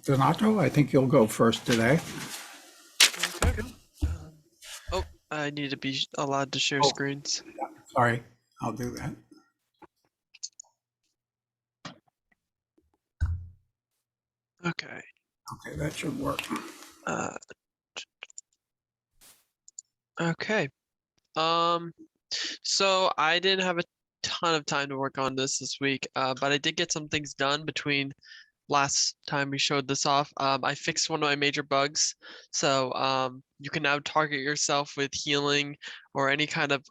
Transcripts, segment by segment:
Donato, I think you'll go first today. Okay. Um, oh, I need to be allowed to share Oh, screens. sorry, I'll do that. Okay. Okay, that should work. Uh, okay. Um, so I didn't have a ton of time to work on this week, but I did get some things done between last time we showed this off. I fixed one of my major bugs, so you can now target yourself with healing or any kind of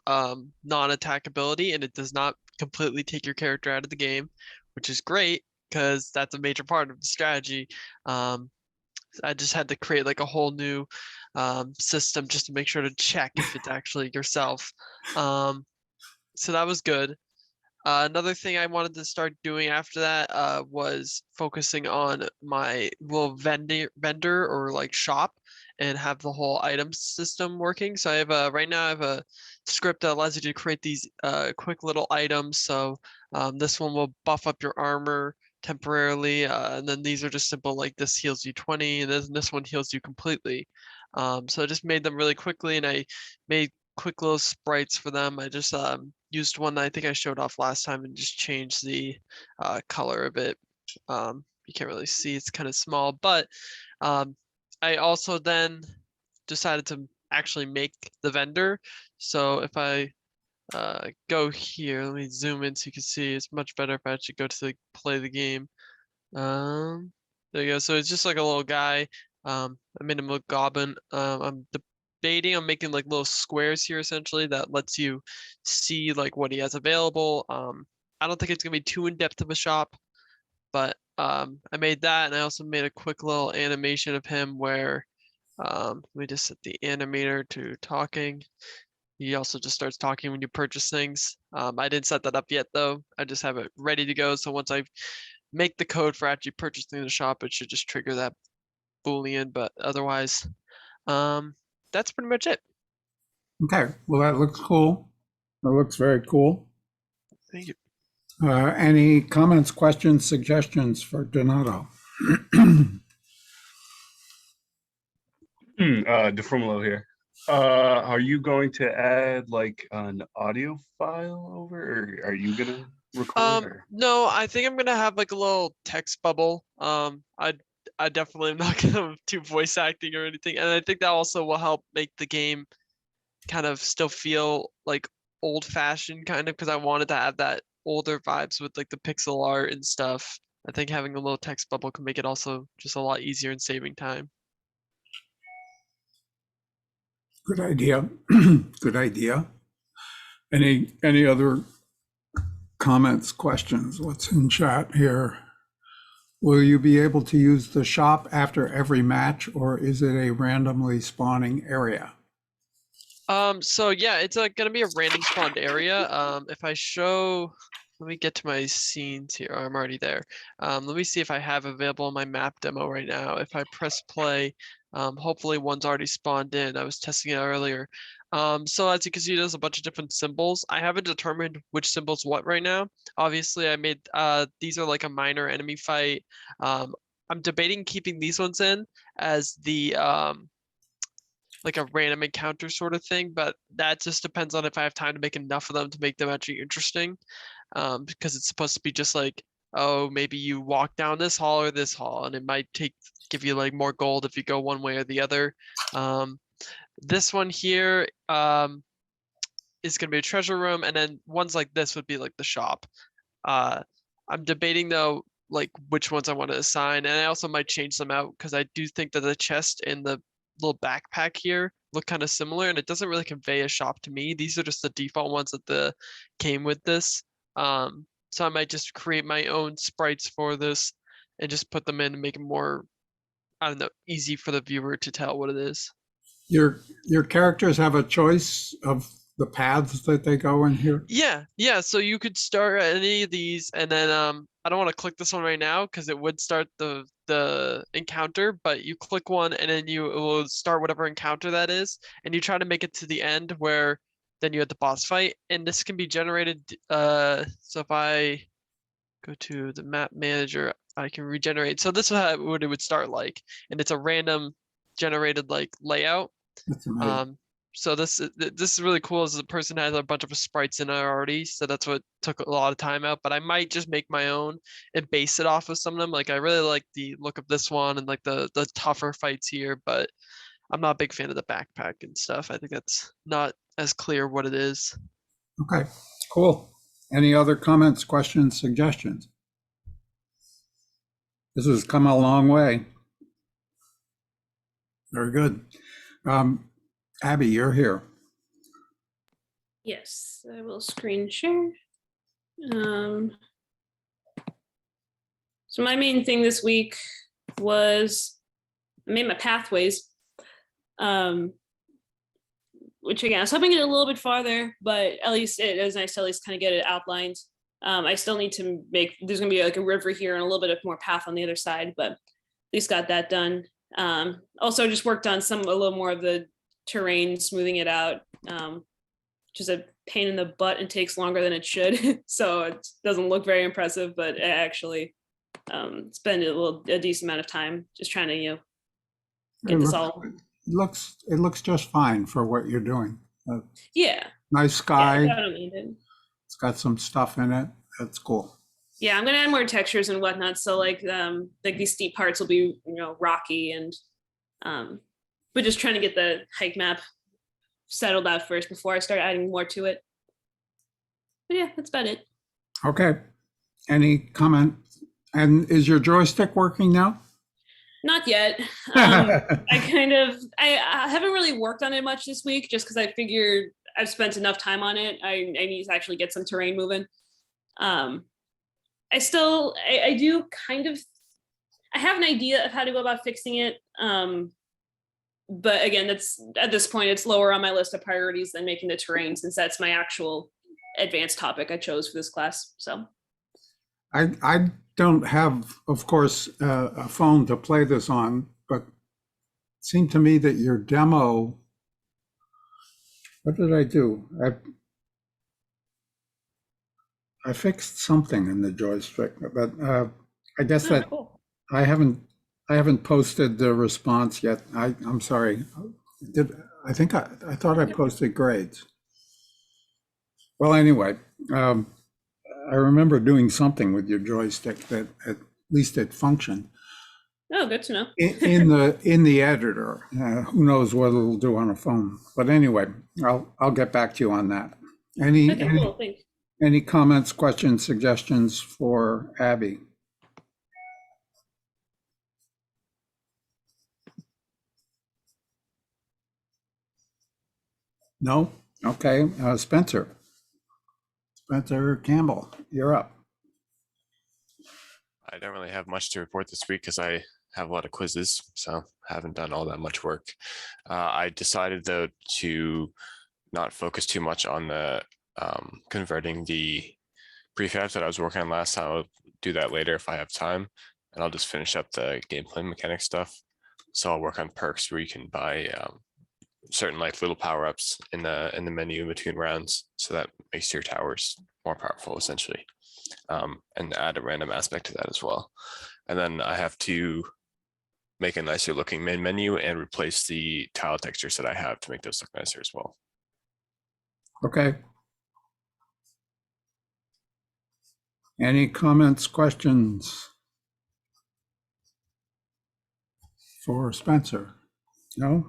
non-attack ability, and it does not completely take your character out of the game, which is great because that's a major part of the strategy. Um, I just had to create like a whole new system just to make sure to check if it's actually yourself. Um, so that was good. Another thing I wanted to start doing after that was focusing on my little vendor or like shop and have the whole item system working. So I have right now I have a script that allows you to create these quick little items. So this one will buff up your armor temporarily, and then these are just simple like this heals you 20, and then this one heals you completely. So I just made them really quickly, and I made quick little sprites for them. I just used one that I think I showed off last time and just changed the color of it. You can't really see, it's kind of small, but um, I also then decided to actually make the vendor. So if I go here, let me zoom in so you can see. It's much better if I actually go to play the game. Um, there you go. So it's just like a little guy. I made him look goblin. I'm debating on making like little squares here essentially that lets you see like what he has available. I don't think it's gonna be too in depth of a shop, but I made that, and I also made a quick little animation of him where let me just set the animator to talking. He also just starts talking when you purchase things. I didn't set that up yet though. I just have it ready to go. So once I make the code for actually purchasing the shop, it should just trigger that Boolean. But otherwise, um, that's pretty much it. Okay, well, that looks cool. That looks very cool. Thank you. Any comments, questions, suggestions for Donato? DeFrumulo here. Are you going to add like an audio file over, or are you gonna record? Or No, I think I'm gonna have like a little text bubble. I definitely am not gonna do voice acting or anything, and I think that also will help make the game kind of still feel like old fashioned kind of because I wanted to have that older vibes with like the pixel art and stuff. I think having a little text bubble can make it also just a lot easier and saving time. Good idea. Good idea. Any other comments, questions? What's in chat here? Will you be able to use the shop after every match, or is it a randomly spawning area? So yeah, it's gonna be a random spawned area. If I show, let me get to my scenes here. I'm already there. Let me see if I have available my map demo right now. If I press play, hopefully one's already spawned in. I was testing it earlier. So as you can see, there's a bunch of different symbols. I haven't determined which symbol's what right now. Obviously, I made these are like a minor enemy fight. I'm debating keeping these ones in as the like a random encounter sort of thing, but that just depends on if I have time to make enough of them to make them actually interesting. Because it's supposed to be just like, oh, maybe you walk down this hall or this hall, and it might give you like more gold if you go one way or the other. Um, this one here is gonna be a treasure room, and then ones like this would be like the shop. Uh, I'm debating though, like which ones I want to assign, and I also might change them out because I do think that the chest and the little backpack here look kind of similar, and it doesn't really convey a shop to me. These are just the default ones that the came with this. So I might just create my own sprites for this and just put them in and make it more, I don't know, easy for the viewer to tell what it is. Your characters have a choice of the paths that they go in here. Yeah. So you could start at any of these, and then I don't want to click this one right now because it would start the encounter, but you click one and then it will start whatever encounter that is, and you try to make it to the end where then you have the boss fight, and this can be generated. So if I go to the map manager, I can regenerate. So this is what it would start like, and it's a random generated like layout. That's amazing. So this is really cool. Is the person has a bunch of sprites in it already, so that's what took a lot of time out. But I might just make my own and base it off of some of them. Like I really like the look of this one and like the tougher fights here, but I'm not a big fan of the backpack and stuff. I think that's not as clear what it is. Okay, cool. Any other comments, questions, suggestions? This has come a long way. Very good. Abby, you're here. Yes, I will screen share. So my main thing this week was I made my pathways, which again, I was hoping to get a little bit farther, but at least it was nice to at least kind of get it outlined. I still need to make, there's gonna be like a river here and a little bit of more path on the other side, but at least got that done. Also just worked on a little more of the terrain, smoothing it out, which is a pain in the butt and takes longer than it should. So it doesn't look very impressive, but it actually spend a decent amount of time just trying to, get this all. It looks just fine for what you're doing. Yeah. Nice sky. Yeah, I don't need it. It's got some stuff in it. That's cool. Yeah, I'm gonna add more textures and whatnot. So like these steep parts will be, rocky and but just trying to get the hike map settled out first before I start adding more to it. But yeah, that's about it. Okay. Any comment? And is your joystick working now? Not yet. I haven't really worked on it much this week just because I figured I've spent enough time on it. I need to actually get some terrain moving. I do kind of, I have an idea of how to go about fixing it. But again, at this point, it's lower on my list of priorities than making the terrain since that's my actual advanced topic I chose for this class. So I don't have, of course, a phone to play this on, but it seemed to me that your demo, what did I do? I fixed something in the joystick, but I guess that cool. I haven't posted the response yet. I'm sorry. I thought I posted grades. Well, anyway, I remember doing something with your joystick that at least it functioned. Oh, good to know. in the editor. Who knows what it'll do on a phone? But anyway, I'll get back to you on that. Cool, thanks. Any comments, questions, suggestions for Abby? No? Okay. Spencer Campbell, you're up. I don't really have much to report this week because I have a lot of quizzes, so haven't done all that much work. I decided though to not focus too much on the converting the prefabs that I was working on last time. I'll do that later if I have time, and I'll just finish up the gameplay mechanic stuff. So I'll work on perks where you can buy certain like little power-ups in the menu in between rounds, so that makes your towers more powerful essentially, and add a random aspect to that as well. And then I have to make a nicer looking main menu and replace the tile textures that I have to make those look nicer as well. Okay. Any comments, questions for Spencer? No?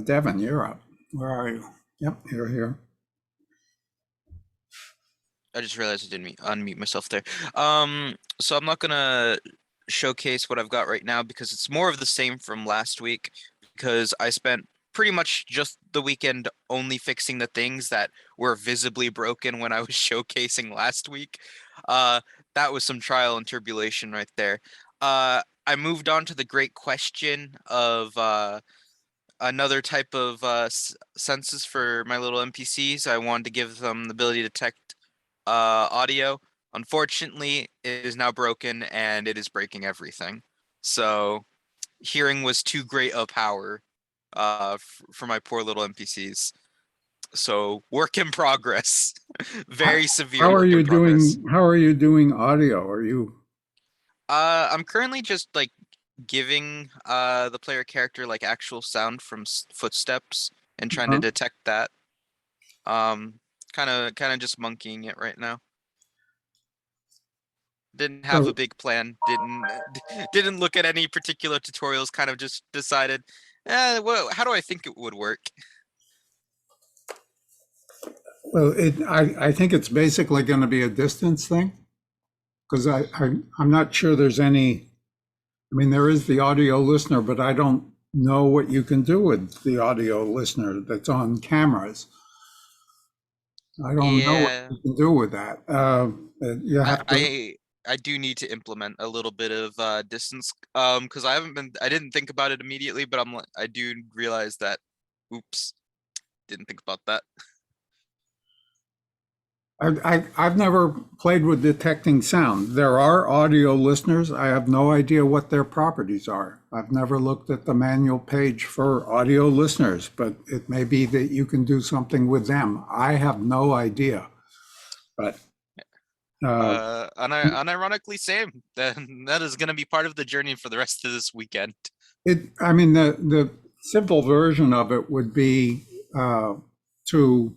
Devin, you're up. Where are you? Yep, you're here. I just realized I didn't unmute myself there. So I'm not gonna showcase what I've got right now because it's more of the same from last week, because I spent pretty much just the weekend only fixing the things that were visibly broken when I was showcasing last week. That was some trial and tribulation right there. I moved on to the great question of another type of senses for my little NPCs. I wanted to give them the ability to detect audio. Unfortunately, it is now broken and it is breaking everything. So hearing was too great a power for my poor little NPCs. So work in progress. Very severe. How are work in you doing? progress. How are you doing audio? Are you? I'm currently just like giving the player character like actual sound from footsteps and trying to Uh-huh. detect that. Kind of just monkeying it right now. Didn't have So- a big plan. Didn't look at any particular tutorials. Kind of just decided, well, how do I think it would work? Well, I think it's basically going to be a distance thing, because I'm not sure there's any, I mean, there is the audio listener, but I don't know what you can do with the audio listener that's on cameras. I don't know what Yeah. you can do with that. You have to, I do need to implement a little bit of distance because I didn't think about it immediately, but I do realize that oops, didn't think about that. I've never played with detecting sound. There are audio listeners. I have no idea what their properties are. I've never looked at the manual page for audio listeners, but it may be that you can do something with them. I have no idea. But Unironically, same. Then that is going to be part of the journey for the rest of this weekend. I mean, the simple version of it would be to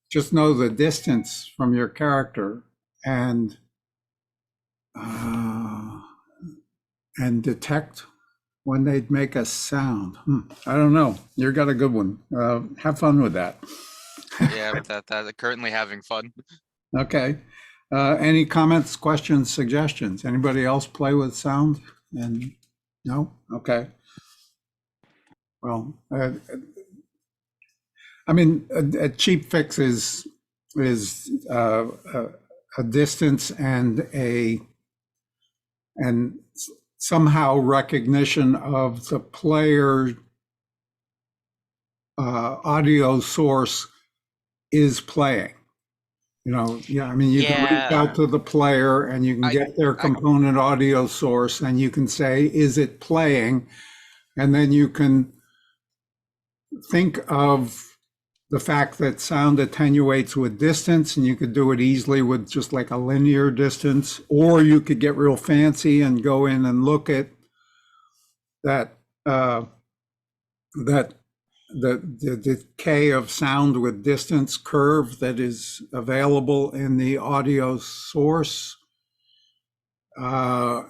just know the distance from your character and detect when they'd make a sound. I don't know. You got a good one. Have fun with that. Yeah, with that currently having fun. Okay. Any comments, questions, suggestions? Anybody else play with sound? And no? Okay. Well, I mean, a cheap fix is a distance and somehow recognition of the player audio source is playing. You know, yeah, I mean, you can reach Yeah. out to the player and you can get their component audio source and you can say, is it playing? And then you can think of the fact that sound attenuates with distance, and you could do it easily with just like a linear distance, or you could get real fancy and go in and look at that the decay of sound with distance curve that is available in the audio source. But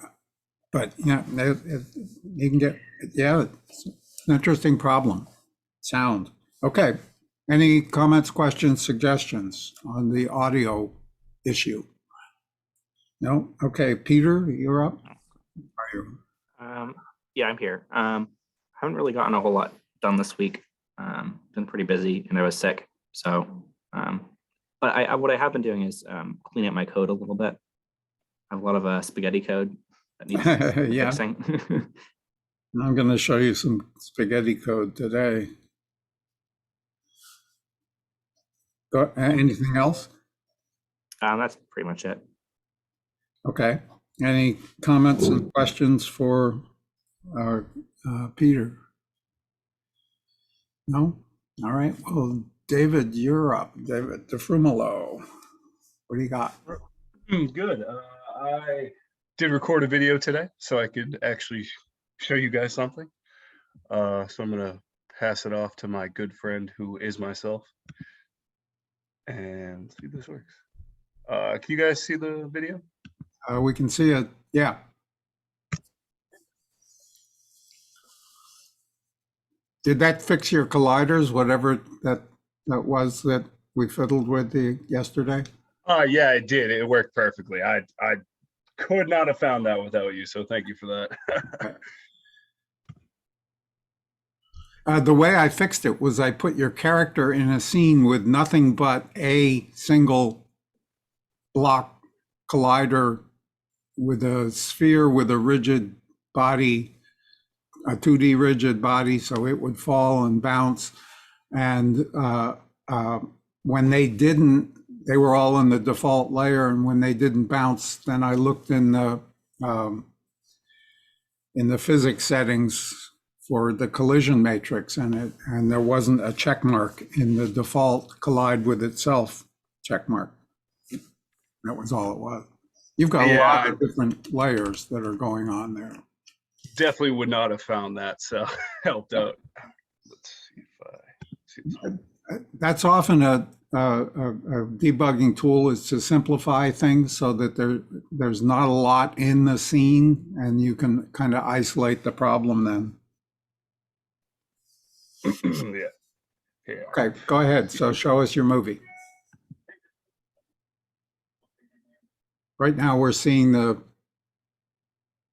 yeah, you can get, yeah, it's an interesting problem. Sound. Okay. Any comments, questions, suggestions on the audio issue? No? Okay, Peter, you're up. Are you? Yeah, I'm here. Haven't really gotten a whole lot done this week. Been pretty busy and I was sick. So, but what I have been doing is cleaning up my code a little bit. I have a lot of spaghetti code that needs Yeah. fixing. I'm going to show you some spaghetti code today. Anything else? That's pretty much it. Okay. Any comments and questions for Peter? No? All right. Well, David, you're up. David DeFrumolo. What do you got? Good. I did record a video today so I could actually show you guys something. So I'm going to pass it off to my good friend who is myself. And see if this works. Can you guys see the video? We can see it. Yeah. Did that fix your colliders, whatever that was that we fiddled with yesterday? Yeah, it did. It worked perfectly. I could not have found that without you. So thank you for that. The way I fixed it was I put your character in a scene with nothing but a single block collider with a sphere with a rigid body, a 2D rigid body, so it would fall and bounce. And when they didn't, they were all in the default layer, and when they didn't bounce, then I looked in the physics settings for the collision matrix, and there wasn't a check mark in the default collide with itself check mark. That was all it was. You've got a Yeah, lot I of different layers that are going on there. definitely would not have found that, so helped out. Let's see if I. That's often a debugging tool, is to simplify things so that there's not a lot in the scene and you can kind of isolate the problem then. Yeah. Yeah. Okay, go ahead. So show us your movie. Right now we're seeing the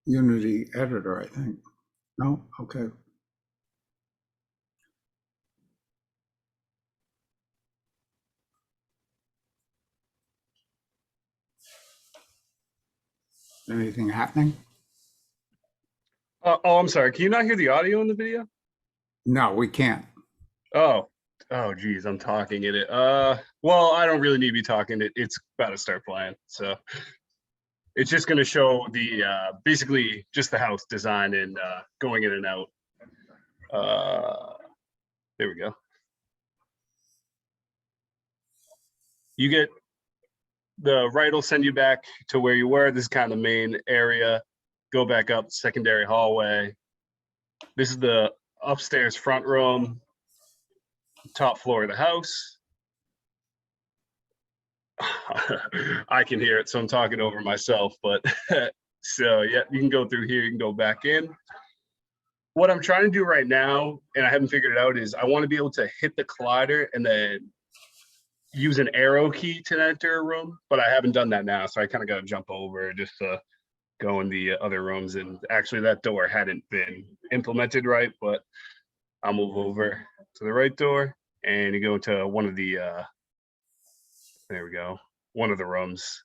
Unity editor, I think. No? Okay. Anything happening? Oh, I'm sorry. Can you not hear the audio in the video? No, we can't. Oh, geez, I'm talking in it. Well, I don't really need to be talking. It's about to start playing, so it's just going to show the basically just the house design and going in and out. There we go. You get the right will send you back to where you were. This is kind of the main area. Go back up secondary hallway. This is the upstairs front room, top floor of the house. I can hear it, so I'm talking over myself, but so yeah, you can go through here, you can go back in. What I'm trying to do right now, and I haven't figured it out, is I want to be able to hit the collider and then use an arrow key to enter a room, but I haven't done that now, so I kind of got to jump over just to go in the other rooms. And actually that door hadn't been implemented right, but I'll move over to the right door and you go to one of the there we go, one of the rooms.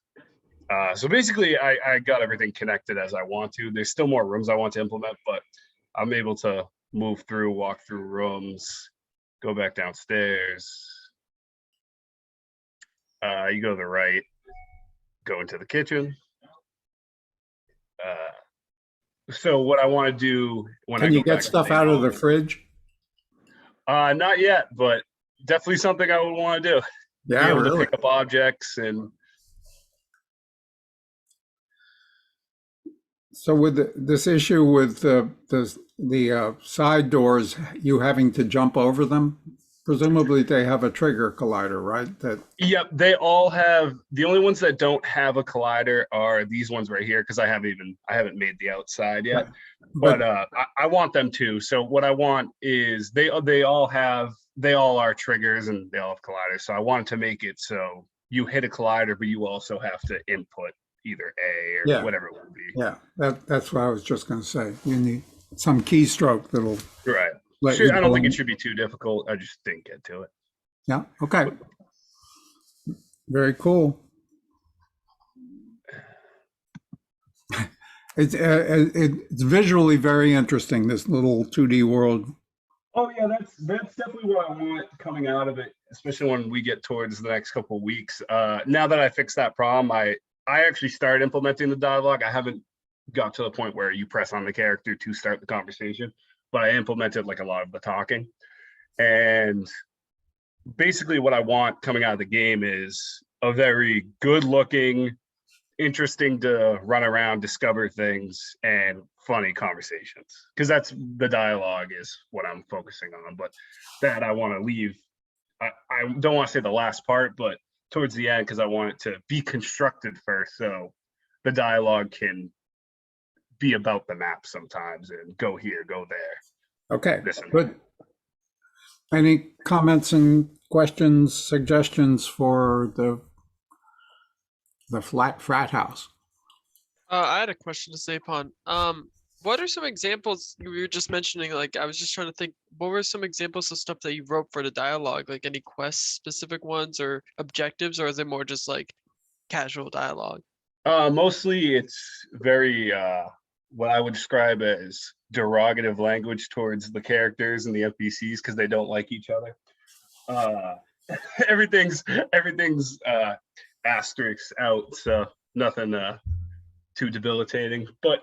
So basically I got everything connected as I want to. There's still more rooms I want to implement, but I'm able to move through, walk through rooms, go back downstairs. You go to the right, go into the kitchen. So what I want to do when I Can go you back get to stuff main out of the home- fridge? Not yet, but definitely something I would want to do. Be Yeah, able to really. pick up objects and So with this issue with the side doors, you having to jump over them, presumably they have a trigger collider, right? That yep, they all have. The only ones that don't have a collider are these ones right here, because I haven't made the outside yet. But I want them to. So what I want is they all are triggers and they all have colliders. So I wanted to make it so you hit a collider, but you also have to input either A or Yeah. whatever it will be. yeah, that's what I was just going to say. You need some keystroke that'll Right. let Sure, you I don't go think in. it should be too difficult. I just didn't get to it. Yeah. Okay. Very cool. It's visually very interesting, this little 2D world. Oh yeah, that's definitely what I want coming out of it, especially when we get towards the next couple of weeks. Now that I fixed that problem, I actually started implementing the dialogue. I haven't got to the point where you press on the character to start the conversation, but I implemented like a lot of the talking. And basically what I want coming out of the game is a very good looking, interesting to run around, discover things, and funny conversations. Because that's the dialogue is what I'm focusing on. But that I want to leave. I don't want to say the last part, but towards the end, because I want it to be constructed first, so the dialogue can be about the map sometimes and go here, go there. Okay, This and good. Any comments and questions, suggestions for the frat house? I had a question to say upon. What are some examples you were just mentioning? Like, I was just trying to think, what were some examples of stuff that you wrote for the dialogue? Like any quest specific ones or objectives, or is it more just like casual dialogue? Mostly it's very what I would describe as derogative language towards the characters and the NPCs because they don't like each other. Everything's asterisks out, so nothing too debilitating. But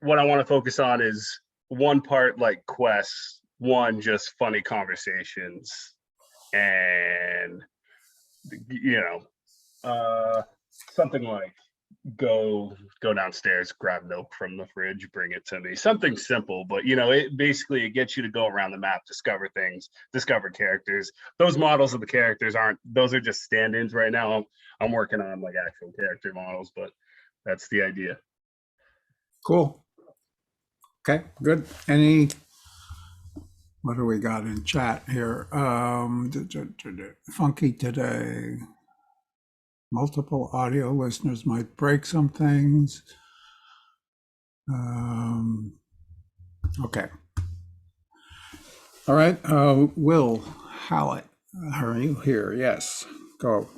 what I want to focus on is one part like quests, one just funny conversations, and something like go downstairs, grab milk from the fridge, bring it to me. Something simple, but it basically it gets you to go around the map, discover things, discover characters. Those models of the characters those are just stand-ins right now. I'm working on like actual character models, but that's the idea. Cool. Okay, good. What do we got in chat here? Funky today. Multiple audio listeners might break some things. Okay. All right. Will Hallett, are you here? Yes. Go.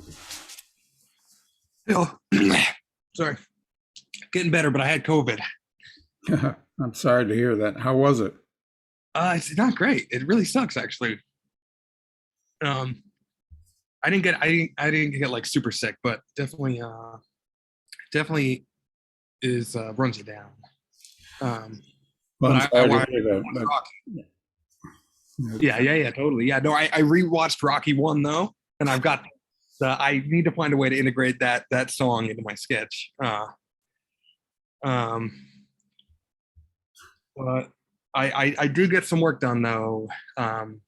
Oh, sorry. Getting better, but I had COVID. I'm sorry to hear that. How was it? It's not great. It really sucks, actually. I didn't get like super sick, but definitely is runs you down. Well, But I'm I sorry to watched hear that, Rocky. but- Yeah, totally. Yeah, no, I rewatched Rocky 1 though, and I need to find a way to integrate that song into my sketch. But I did get some work done though, and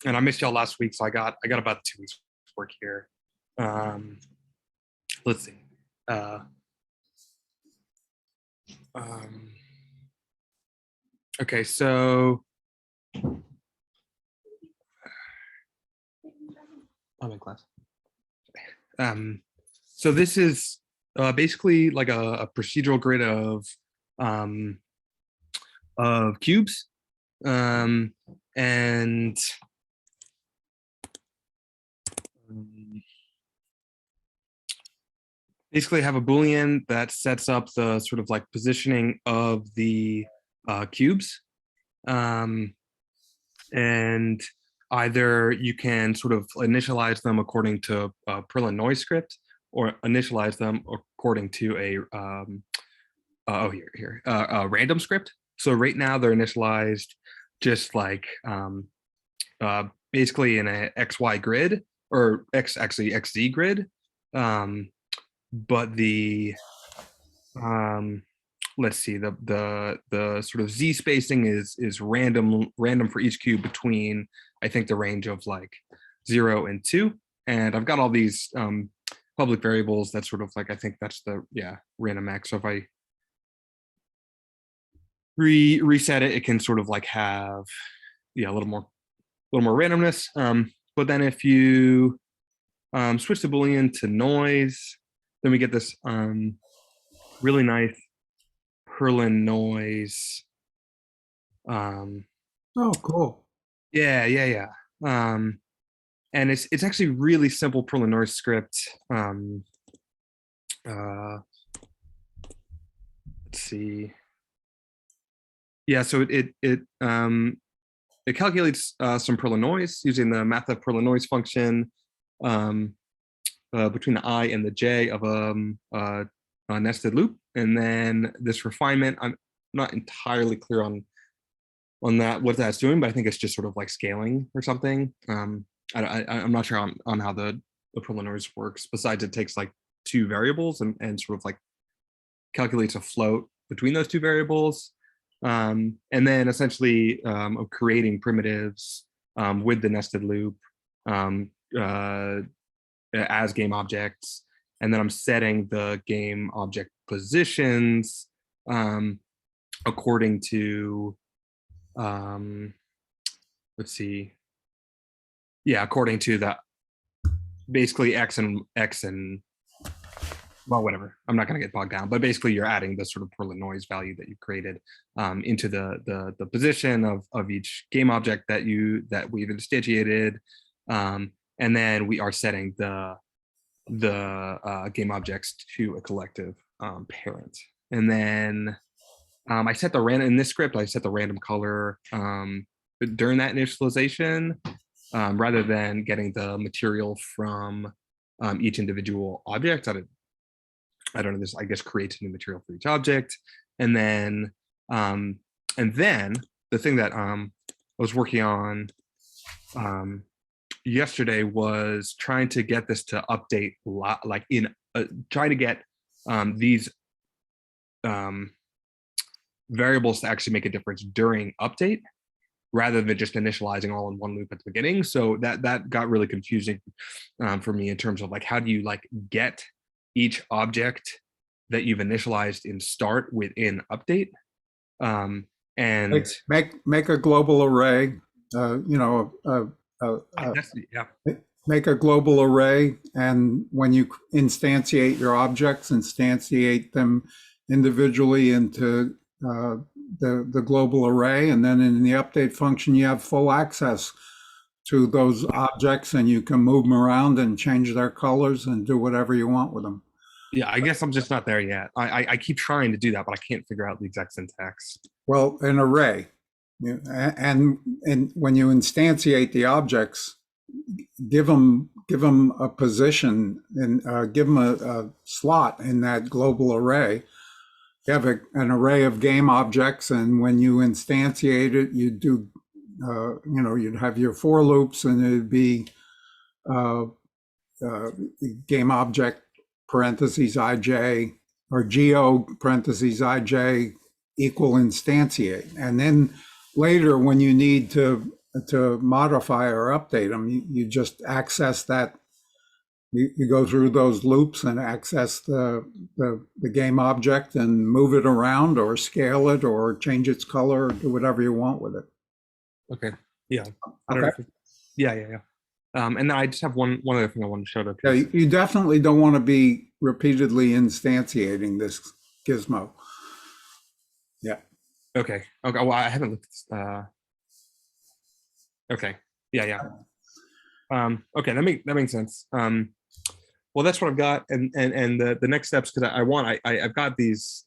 I missed y'all last week, so I got about 2 weeks work here. Let's see. Okay, so I'm in class. So this is basically like a procedural grid of cubes, and basically I have a Boolean that sets up the sort of like positioning of the cubes, and either you can sort of initialize them according to Perlin noise script, or initialize them according to a random script. So right now they're initialized just like basically in a XY grid, or XZ grid. But the let's see, the sort of Z spacing is random for each cube between, I think, the range of like 0 and 2. And I've got all these public variables that sort of like, I think that's the random max. So if I reset it, it can sort of like have a little more randomness. But then if you switch the Boolean to noise, then we get this really nice Perlin noise. Oh, cool. Yeah. And it's actually really simple Perlin noise script. Let's see. Yeah, so it calculates some Perlin noise using the math Perlin noise function between the I and the J of a nested loop, and then this refinement. I'm not entirely clear on that, what that's doing, but I think it's just sort of like scaling or something. I'm not sure on how the Perlin noise works. Besides, it takes like 2 variables and sort of like calculates a float between those 2 variables. And then essentially of creating primitives with the nested loop as game objects. And then I'm setting the game object positions according to, let's see. Yeah, according to that, basically X and well, whatever. I'm not going to get bogged down, but basically you're adding the sort of Perlin noise value that you created into the position of each game object that we've instantiated, and then we are setting the game objects to a collective parent. And then I set the random in this script. I set the random color during that initialization, rather than getting the material from each individual object. I don't know, this I guess creates new material for each object. And then the thing that I was working on yesterday was trying to get this to update like in trying to get these variables to actually make a difference during update rather than just initializing all in one loop at the beginning. So that got really confusing for me in terms of like, how do you like get each object that you've initialized in start within update? And make a global array, yeah. make a global array, and when you instantiate your objects, instantiate them individually into the global array, and then in the update function you have full access to those objects, and you can move them around and change their colors and do whatever you want with them. Yeah, I guess I'm just not there yet. I keep trying to do that, but I can't figure out the exact syntax. Well, an array, and when you instantiate the objects, give them a position and give them a slot in that global array. You have an array of game objects, and when you instantiate it, you do, you'd have your for loops, and it'd be game object parentheses ij, or geo parentheses ij equal instantiate. And then later, when you need to modify or update them, you just access that. You go through those loops and access the game object and move it around or scale it or change its color or do whatever you want with it. Okay. Yeah. I don't know yeah. And then I just have one other thing I want to show to. Yeah, you definitely don't want to be repeatedly instantiating this gizmo. Yeah. Okay. Well, I haven't looked. Okay. Yeah. Okay. That makes sense. Well, that's what I've got, and the next steps, because I've got these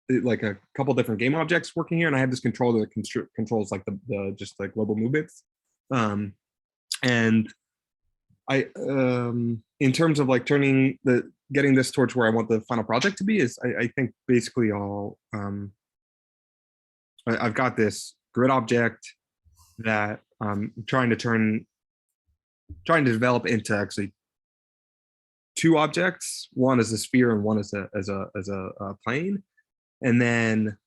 like a couple different game objects working here, and I have this controller that controls like the just like global movements. And I in terms of like getting this towards where I want the final project to be, is I think basically I've got this grid object that I'm trying to develop into actually two objects. One is a sphere and one is a plane, and then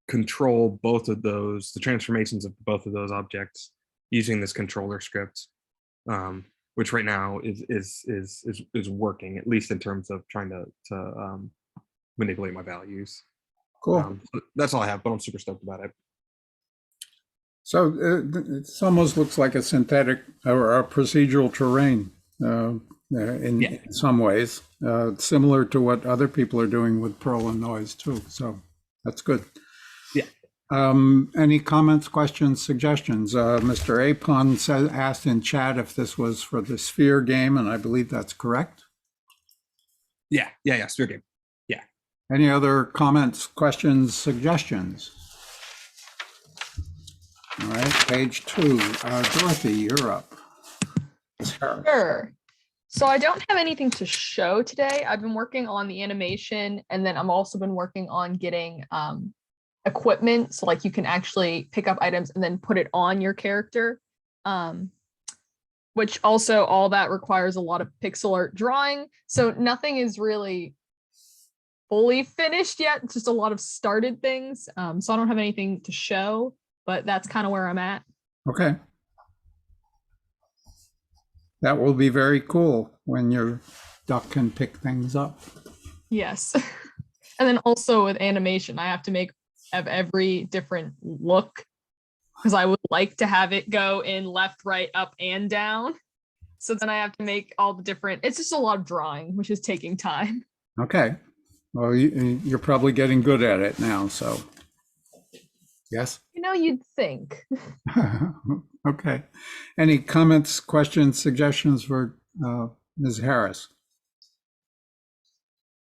control both of those, the transformations of both of those objects, using this controller script, which right now is working, at least in terms of trying to manipulate my values. Cool. So that's all I have, but I'm super stoked about it. So it almost looks like a synthetic or a procedural terrain in some ways, similar to what other people are doing with Perl and noise too. So that's good. Yeah. Any comments, questions, suggestions? Mr. Apon asked in chat if this was for the Sphere game, and I believe that's correct. Yeah, Sphere game. Yeah. Any other comments, questions, suggestions? All right, page 2. Dorothy, you're up. Sure. So I don't have anything to show today. I've been working on the animation, and then I've also been working on getting equipment, so like you can actually pick up items and then put it on your character, which also all that requires a lot of pixel art drawing. So nothing is really fully finished yet. It's just a lot of started things. So I don't have anything to show, but that's kind of where I'm at. Okay. That will be very cool when your duck can pick things up. Yes. And then also with animation, I have to have every different look, because I would like to have it go in left, right, up, and down. So then I have to make all the different, it's just a lot of drawing, which is taking time. Okay. Well, you're probably getting good at it now, so. Yes? You'd think. Okay. Any comments, questions, suggestions for Ms. Harris?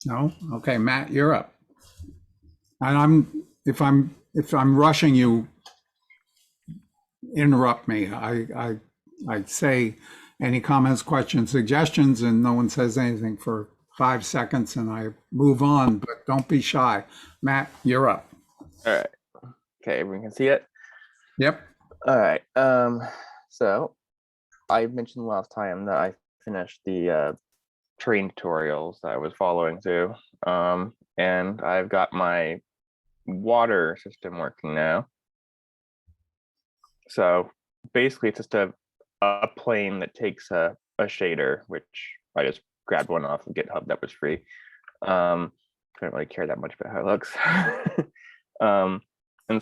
No? Okay, Matt, you're up. And if I'm rushing you, interrupt me. I say any comments, questions, suggestions, and no one says anything for 5 seconds, and I move on, but don't be shy. Matt, you're up. All right. Okay, everyone can see it? Yep. All right. So I mentioned last time that I finished the terrain tutorials that I was following through. And I've got my water system working now. So basically it's just a plane that takes a shader, which I just grabbed one off of GitHub that was free. Don't really care that much about how it looks. And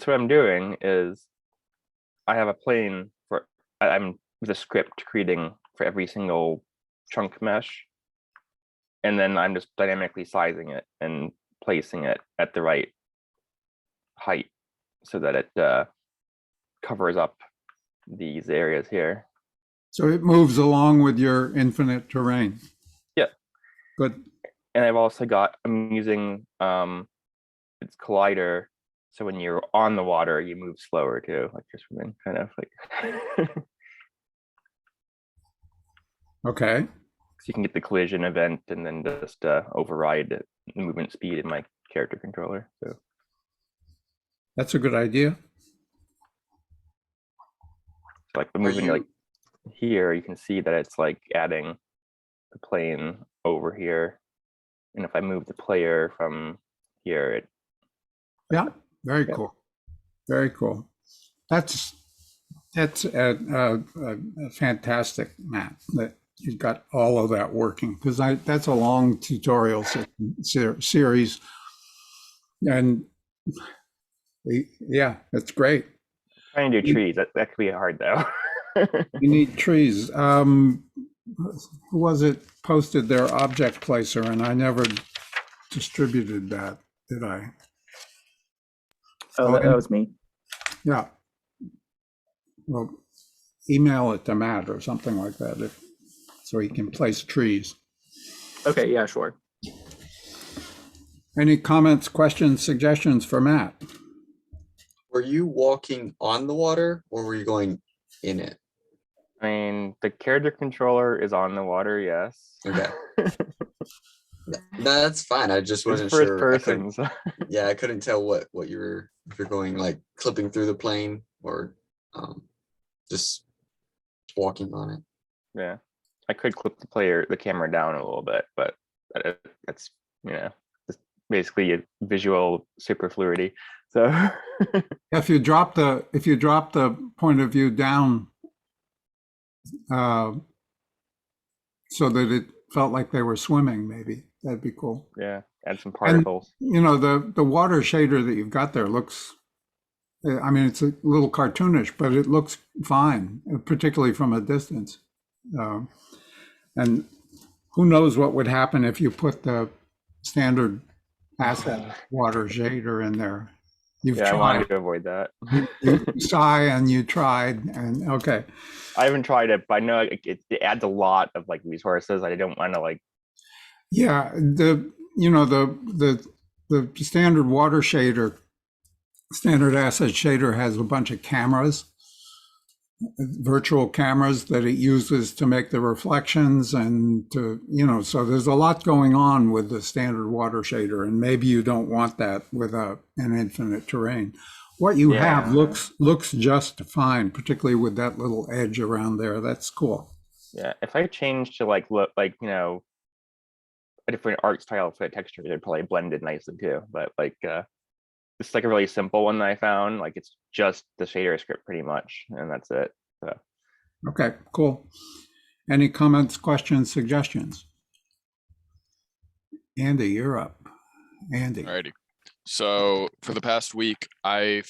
so what I'm doing is I have a plane for, I'm with a script creating for every single chunk mesh. And then I'm just dynamically sizing it and placing it at the right height so that it covers up these areas here. So it moves along with your infinite terrain. Yep. Good. And I've also got, I'm using its collider. So when you're on the water, you move slower too, like you're swimming, kind of like. Okay. So you can get the collision event and then just override the movement speed in my character controller. So That's a good idea. like the moving like here, you can see that it's like adding the plane over here. And if I move the player from here, it. Yeah, very Yep. cool. Very cool. That's a fantastic, Matt, that you've got all of that working, because that's a long tutorial series. And yeah, that's great. Trying to do trees, that could be hard though. You need trees. Who was it posted their object placer, and I never distributed that, did I? Oh, that was me. Yeah. Well, email it to Matt or something like that, so he can place trees. Okay, yeah, sure. Any comments, questions, suggestions for Matt? Were you walking on the water or were you going in it? I mean, the character controller is on the water, yes. Okay. That's fine. I just It's wasn't first sure. person. So. Yeah, I couldn't tell what you were, if you're going like clipping through the plane or just walking on it. Yeah, I could clip the camera down a little bit, but that's, you know, just basically a visual superfluity. So If you drop the point of view down so that it felt like they were swimming, maybe that'd be cool. yeah, add some particles. And, you know, the water shader that you've got there looks, I mean, it's a little cartoonish, but it looks fine, particularly from a distance. And who knows what would happen if you put the standard asset water shader in there. You've Yeah, I tried. wanted to avoid that. You sigh and you tried, and okay. I haven't tried it, but I know it adds a lot of like resources. I don't want to like. Yeah, the standard water shader, standard asset shader has a bunch of cameras, virtual cameras that it uses to make the reflections and to, you know, so there's a lot going on with the standard water shader, and maybe you don't want that with an infinite terrain. What you have looks just fine, particularly with that little edge around there. That's cool. Yeah, if I change to like look like, you know, a different art style for the texture, it'd probably blend it nicely too. But like it's like a really simple one that I found. Like it's just the shader script pretty much, and that's it. So. Okay, cool. Any comments, questions, suggestions? Andy, you're up. Andy. Alrighty. So for the past week, I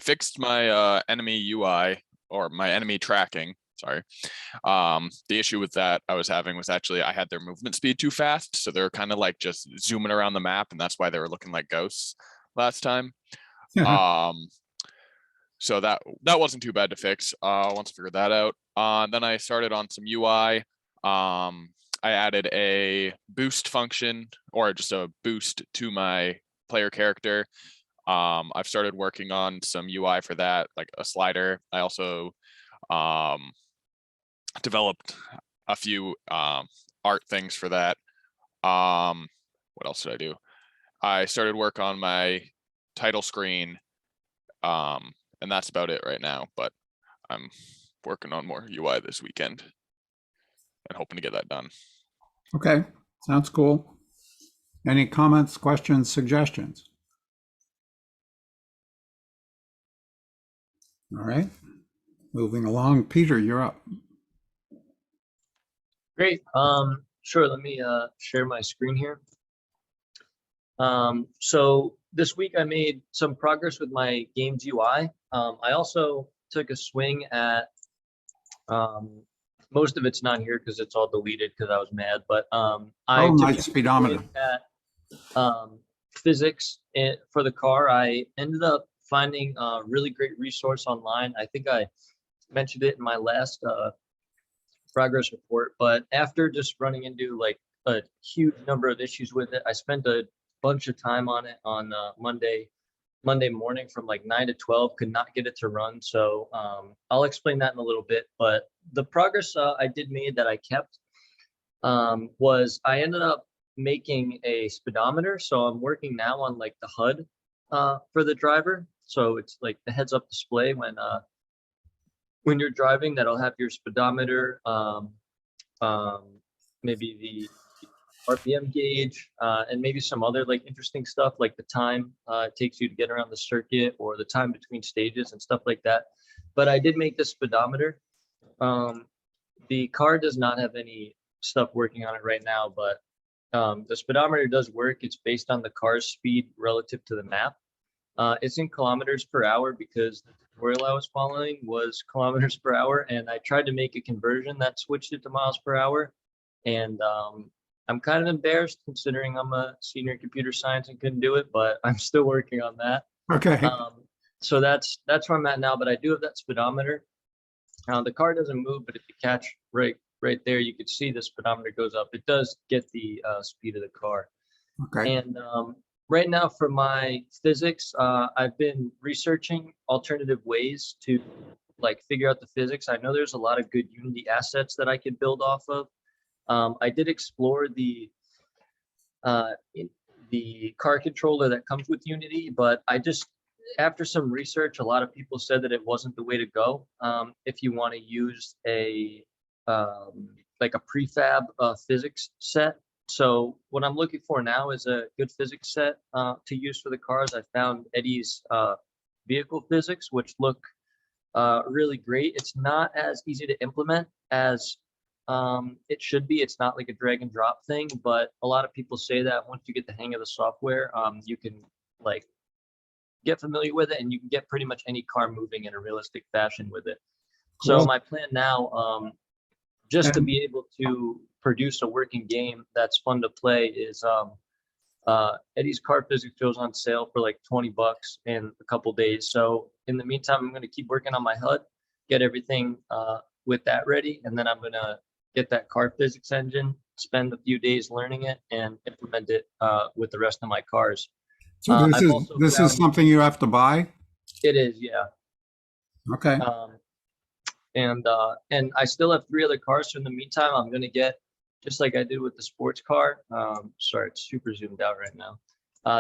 fixed my enemy UI, or my enemy tracking. Sorry. The issue with that I was having was actually I had their movement speed too fast, so they're kind of like just zooming around the map, and that's why they were looking like ghosts last time. So that wasn't too bad to fix once I figured that out. Then I started on some UI. I added a boost function, or just a boost to my player character. I've started working on some UI for that, like a slider. I also developed a few art things for that. What else did I do? I started work on my title screen And that's about it right now, but I'm working on more UI this weekend and hoping to get that done. Okay, sounds cool. Any comments, questions, suggestions? All right, moving along. Peter, you're up. Great. Sure. Let me share my screen here. So this week I made some progress with my game's UI. I also took a swing at most of it's not here because it's all deleted because I was mad. But I took nice a speedometer. swing at physics for the car. I ended up finding a really great resource online. I think I mentioned it in my last progress report, but after just running into like a huge number of issues with it, I spent a bunch of time on it on Monday morning from like 9 to 12, could not get it to run. So I'll explain that in a little bit, but the progress I did made that I kept was I ended up making a speedometer. So I'm working now on like the HUD for the driver. So it's like the heads up display when you're driving, that'll have your speedometer, maybe the RPM gauge, and maybe some other like interesting stuff like the time it takes you to get around the circuit or the time between stages and stuff like that. But I did make this speedometer. The car does not have any stuff working on it right now, but the speedometer does work. It's based on the car's speed relative to the map. It's in kilometers per hour because the tutorial I was following was kilometers per hour, and I tried to make a conversion that switched it to miles per hour. And I'm kind of embarrassed considering I'm a senior in computer science and couldn't do it, but I'm still working on that. Okay. So that's where I'm at now, but I do have that speedometer. The car doesn't move, but if you catch right there, you can see the speedometer goes up. It does get the speed of the car. Okay. And right now for my physics, I've been researching alternative ways to like figure out the physics. I know there's a lot of good Unity assets that I could build off of. I did explore the car controller that comes with Unity, but after some research, a lot of people said that it wasn't the way to go. If you want to use like a prefab physics set. So what I'm looking for now is a good physics set to use for the cars. I found Eddie's vehicle physics, which look really great. It's not as easy to implement as it should be. It's not like a drag and drop thing, but a lot of people say that once you get the hang of the software, you can like get familiar with it and you can get pretty much any car moving in a realistic fashion with it. So Cool. my plan now, just to be able to produce a working game that's fun to play is Eddie's car physics goes on sale for like $20 in a couple days. So in the meantime, I'm going to keep working on my HUD, get everything with that ready, and then I'm going to get that car physics engine, spend a few days learning it, and implement it with the rest of my cars. So this is something you have to buy? It is, yeah. Okay. And I still have 3 other cars. So in the meantime, I'm going to get, just like I did with the sports car. Sorry, it's super zoomed out right now.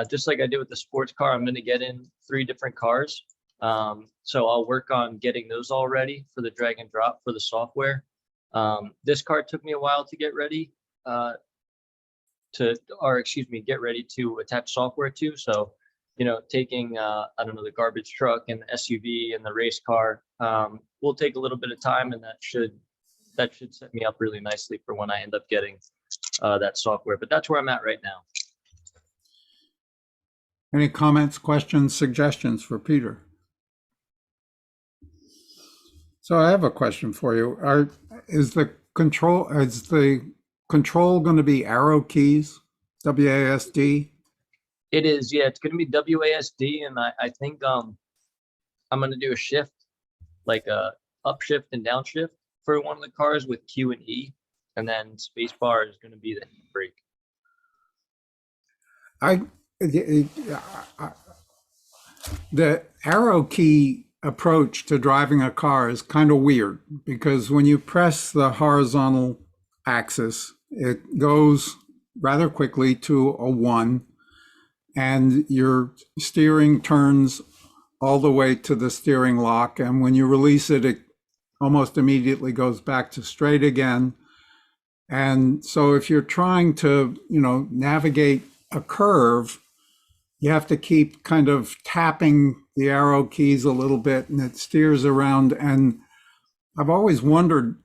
Just like I did with the sports car, I'm going to get in 3 different cars. So I'll work on getting those all ready for the drag and drop for the software. This car took me a while to get ready get ready to attach software to. So, you know, taking, I don't know, the garbage truck and the SUV and the race car will take a little bit of time, and that should set me up really nicely for when I end up getting that software. But that's where I'm at right now. Any comments, questions, suggestions for Peter? So I have a question for you. Is the control going to be arrow keys, WASD? It is, yeah. It's going to be WASD, and I think I'm going to do a shift, like a upshift and downshift for one of the cars with Q and E, and then spacebar is going to be the brake. The arrow key approach to driving a car is kind of weird because when you press the horizontal axis, it goes rather quickly to a 1, and your steering turns all the way to the steering lock. And when you release it, it almost immediately goes back to straight again. And so if you're trying to, navigate a curve, you have to keep kind of tapping the arrow keys a little bit and it steers around. And I've always wondered,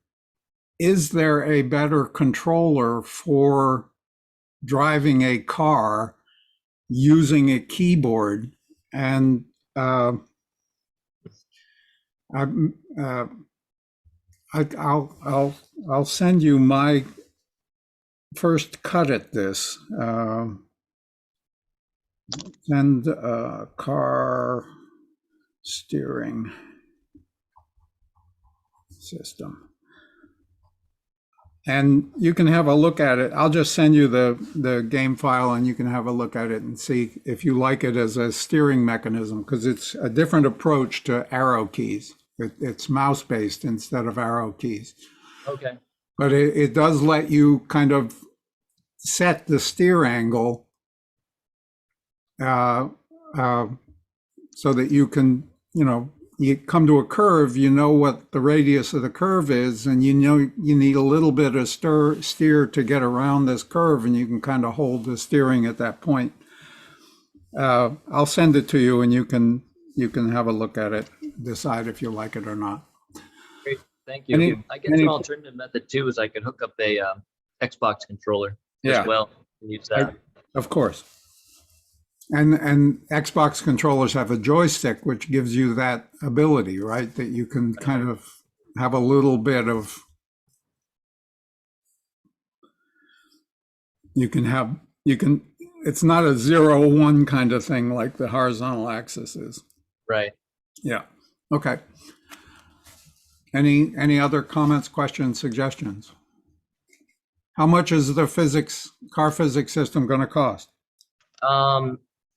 is there a better controller for driving a car using a keyboard? And I'll send you my first cut at this. And car steering system. And you can have a look at it. I'll just send you the game file and you can have a look at it and see if you like it as a steering mechanism, because it's a different approach to arrow keys. It's mouse based instead of arrow keys. Okay. But it does let you kind of set the steer angle so that you can, you come to a curve, you know what the radius of the curve is, and you need a little bit of steer to get around this curve, and you can kind of hold the steering at that point. I'll send it to you, and you can have a look at it, decide if you like it or not. Great, thank you. I guess an alternative method too is I could hook up a Xbox controller as well and use that. Of course. And Xbox controllers have a joystick, which gives you that ability, right? That you can kind of have a little bit of, it's not a 0-1 kind of thing like the horizontal axis is. Right. Yeah. Okay. Any other comments, questions, suggestions? How much is the car physics system going to cost?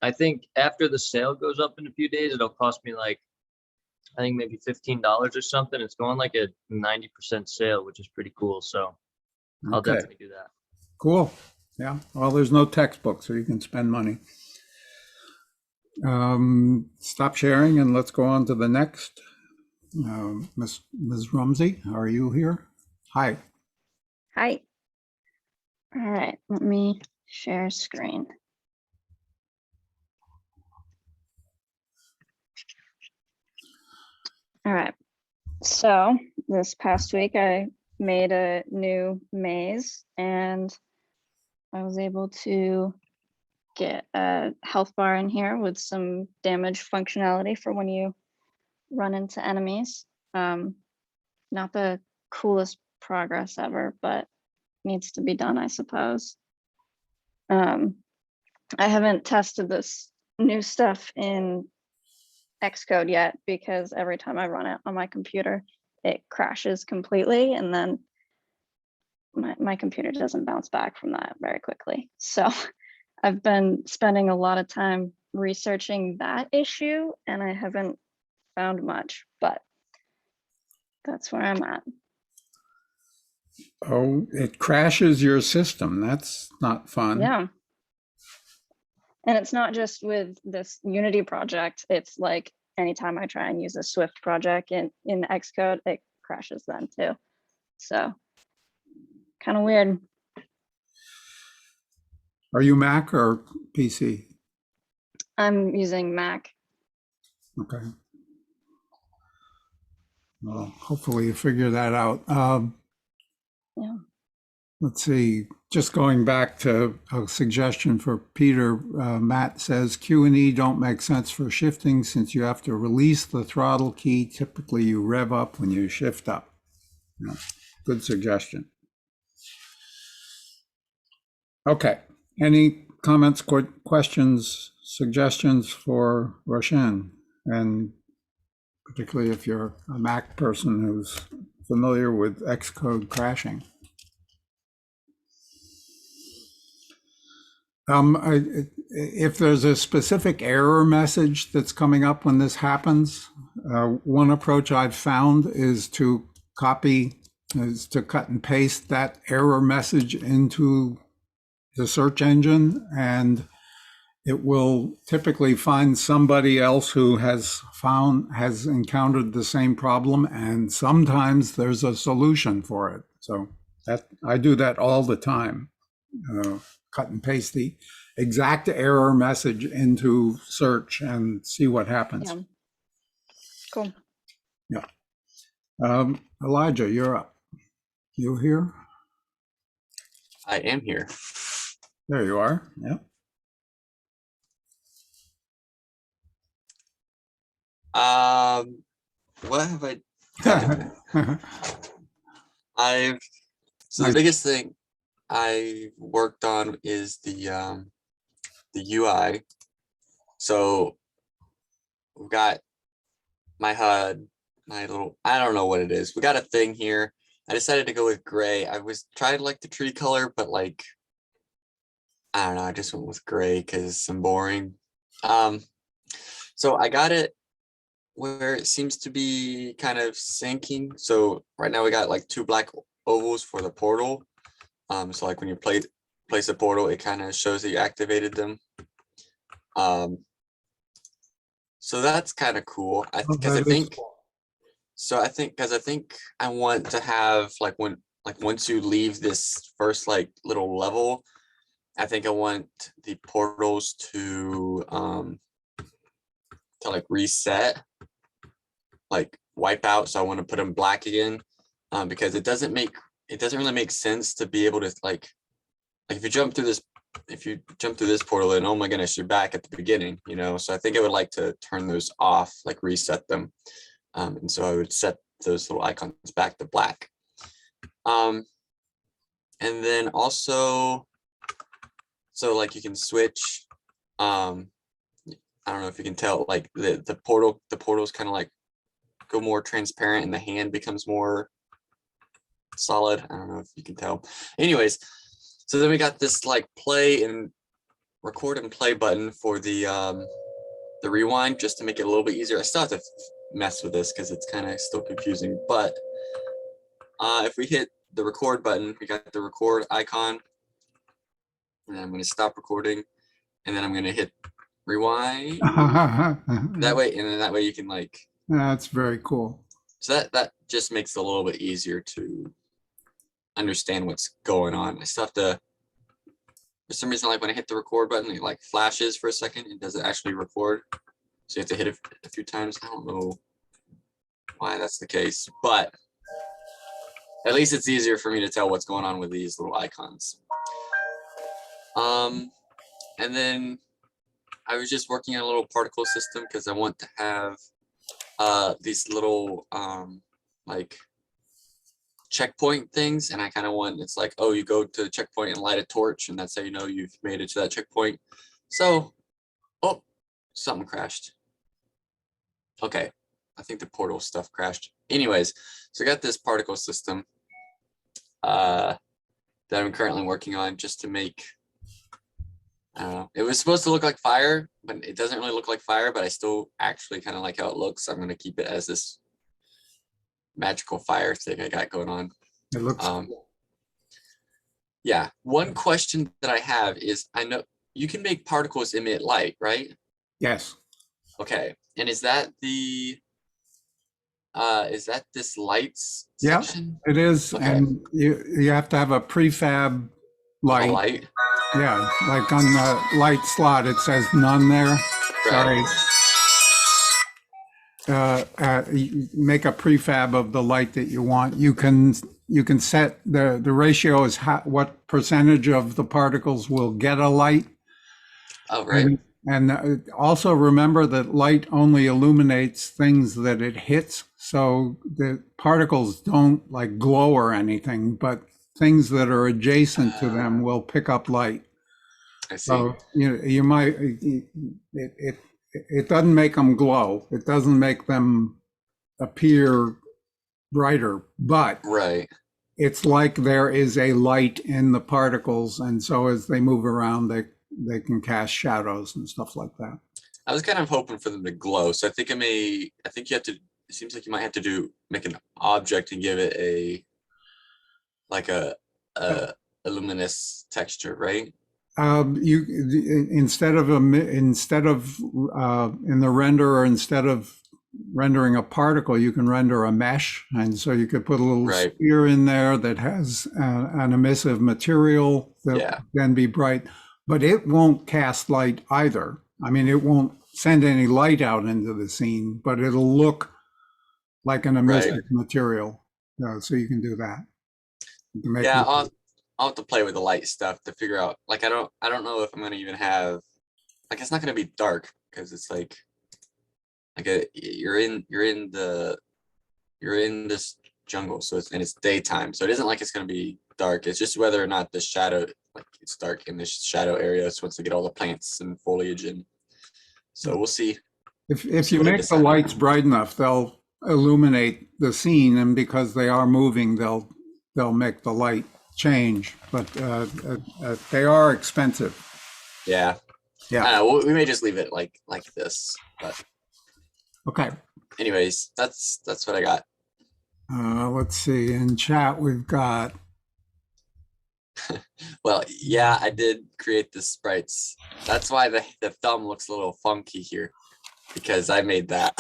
I think after the sale goes up in a few days, it'll cost me like, I think maybe $15 or something. It's going like a 90% sale, which is pretty cool. So I'll definitely do that. Cool. Yeah. Well, there's no textbook, so you can spend money. Stop sharing and let's go on to the next. Ms. Rumsey, are you here? Hi. Hi. All right, let me share screen. All right, so this past week I made a new maze and I was able to get a health bar in here with some damage functionality for when you run into enemies. Not the coolest progress ever, but needs to be done, I suppose. I haven't tested this new stuff in Xcode yet because every time I run it on my computer, it crashes completely, and then my computer doesn't bounce back from that very quickly. So I've been spending a lot of time researching that issue, and I haven't found much, but that's where I'm at. Oh, it crashes your system. That's not fun. Yeah. And it's not just with this Unity project. It's like anytime I try and use a Swift project in Xcode, it crashes then too. So kind of weird. Are you Mac or PC? I'm using Mac. Okay. Well, hopefully you figure that out. Yeah. Let's see, just going back to a suggestion for Peter, Matt says Q&E don't make sense for shifting since you have to release the throttle key. Typically you rev up when you shift up. Yeah, good suggestion. Okay, any comments, questions, suggestions for Roshan? And particularly if you're a Mac person who's familiar with Xcode crashing. If there's a specific error message that's coming up when this happens, one approach I've found is to cut and paste that error message into the search engine. And it will typically find somebody else who has encountered the same problem, and sometimes there's a solution for it. So that I do that all the time. Cut and paste the exact error message into search and see what happens. Yeah. Cool. Yeah. Elijah, you're up. You here? I am here. There you are. Yeah. What have I done? So the Nice. biggest thing I worked on is the UI. So we've got my HUD, my little, I don't know what it is. We got a thing here. I decided to go with gray. I was trying to like the tree color, but like, I don't know, I just went with gray because I'm boring. So I got it where it seems to be kind of sinking. So right now we got like 2 black ovals for the portal. So like when you place a portal, it kind of shows that you activated them. So that's kind of cool. Because I think I want to have like once you leave this first like little level, I think I want the portals to like reset, like wipe out. So I want to put them black again, because it doesn't really make sense to be able to like if you jump through this portal and oh my goodness, you're back at the beginning, you know. So I think I would like to turn those off, like reset them. And so I would set those little icons back to black. And then also, so like you can switch, I don't know if you can tell, like the portals kind of like go more transparent and the hand becomes more solid. I don't know if you can tell. Anyways, so then we got this like play and record and play button for the rewind, just to make it a little bit easier. I still have to mess with this because it's kind of still confusing, but if we hit the record button, we got the record icon, and then I'm going to stop recording, and then I'm going to hit rewind that way, and then that way you can like, That's very cool. so that just makes it a little bit easier to understand what's going on. I still have to, for some reason, like when I hit the record button, it like flashes for a second and doesn't actually record. So you have to hit it a few times. I don't know why that's the case, but at least it's easier for me to tell what's going on with these little icons. And then I was just working on a little particle system because I want to have these little like checkpoint things, and I kind of want, it's like, oh, you go to the checkpoint and light a torch, and that's how you know you've made it to that checkpoint. So, oh, something crashed. Okay, I think the portal stuff crashed. Anyways, so I got this particle system that I'm currently working on just to make, it was supposed to look like fire, but it doesn't really look like fire, but I still actually kind of like how it looks. I'm going to keep it as this magical fire thing I got going on. It looks cool. Yeah, one question that I have is, I know you can make particles emit light, right? Yes. Okay, and is that this lights Yeah, section? it is. Okay. And you have to have a prefab light. A light? Yeah, like on the light slot, it says none there. Sorry. You make a prefab of the light that you want. You can set the ratio is what percentage of the particles will get a light. Oh, right. And also remember that light only illuminates things that it hits. So the particles don't like glow or anything, but things that are adjacent to them will pick up light. I see. So you might, it doesn't make them glow. It doesn't make them appear brighter, but right. It's like there is a light in the particles. And so as they move around, they can cast shadows and stuff like that. I was kind of hoping for them to glow. So I think you have to, it seems like you might have to make an object and give it a luminous texture, right? You instead of in the renderer, instead of rendering a particle, you can render a mesh, and so you could put a little Right. sphere in there that has an emissive material that Yeah. can be bright, but it won't cast light either. I mean, it won't send any light out into the scene, but it'll look like an emissive material. So you can do that. You can make Yeah, it- I'll have to play with the light stuff to figure out. Like, I don't know if I'm gonna even have, like, it's not gonna be dark because it's like you're in this jungle, so it's daytime, so it isn't like it's gonna be dark. It's just whether or not the shadow, like, it's dark in this shadow area. So once they get all the plants and foliage in, so we'll see. If See you what I make the decide on. lights bright enough, they'll illuminate the scene, and because they are moving, they'll make the light change. But they are expensive. Yeah. Yeah. I don't know, we may just leave it like this, but Okay. anyways, that's what I got. Let's see. In chat, we've got. Well, yeah, I did create the sprites. That's why the thumb looks a little funky here, because I made that.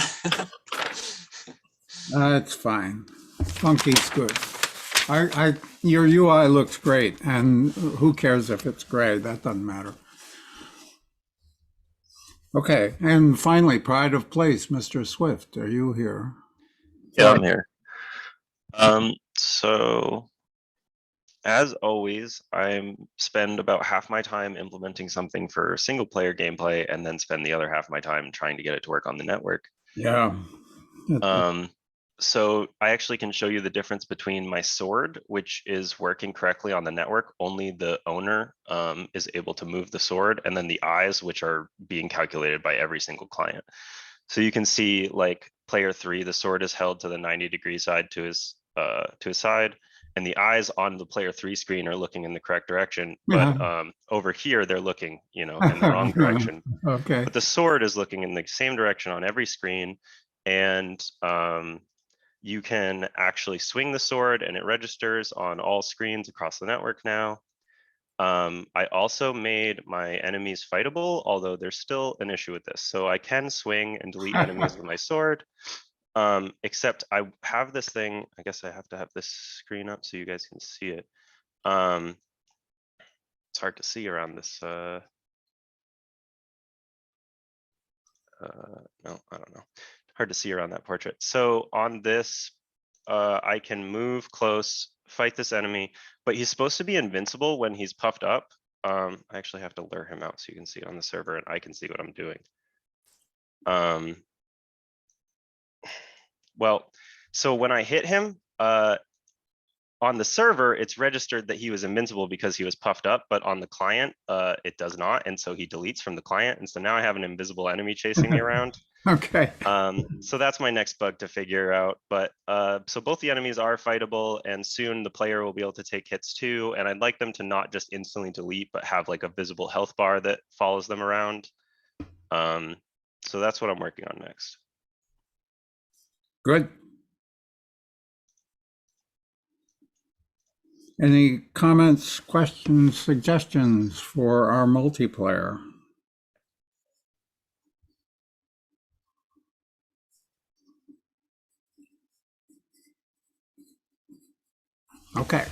That's fine. Funky's good. Your UI looks great, and who cares if it's gray? That doesn't matter. Okay, and finally, pride of place, Mr. Swift, are you here? Yeah, I'm here. So as always, I spend about half my time implementing something for single player gameplay and then spend the other half of my time trying to get it to work on the network. Yeah. So I actually can show you the difference between my sword, which is working correctly on the network. Only the owner is able to move the sword, and then the eyes, which are being calculated by every single client. So you can see, like, player 3, the sword is held to the 90-degree side to his side, and the eyes on the player 3 screen are looking in the correct direction. But over here, they're looking, in the wrong direction. Okay. But the sword is looking in the same direction on every screen, and you can actually swing the sword and it registers on all screens across the network now. I also made my enemies fightable, although there's still an issue with this. So I can swing and delete enemies with my sword, except I have this thing. I guess I have to have this screen up so you guys can see it. It's hard to see around this. No, I don't know. Hard to see around that portrait. So on this, I can move close, fight this enemy, but he's supposed to be invincible when he's puffed up. I actually have to lure him out so you can see it on the server and I can see what I'm doing. Well, so when I hit him, on the server, it's registered that he was invincible because he was puffed up, but on the client, it does not. And so he deletes from the client. And so now I have an invisible enemy chasing me around. Okay. So that's my next bug to figure out. But so both the enemies are fightable, and soon the player will be able to take hits too. And I'd like them to not just instantly delete, but have like a visible health bar that follows them around. So that's what I'm working on next. Good. Any comments, questions, suggestions for our multiplayer? Okay.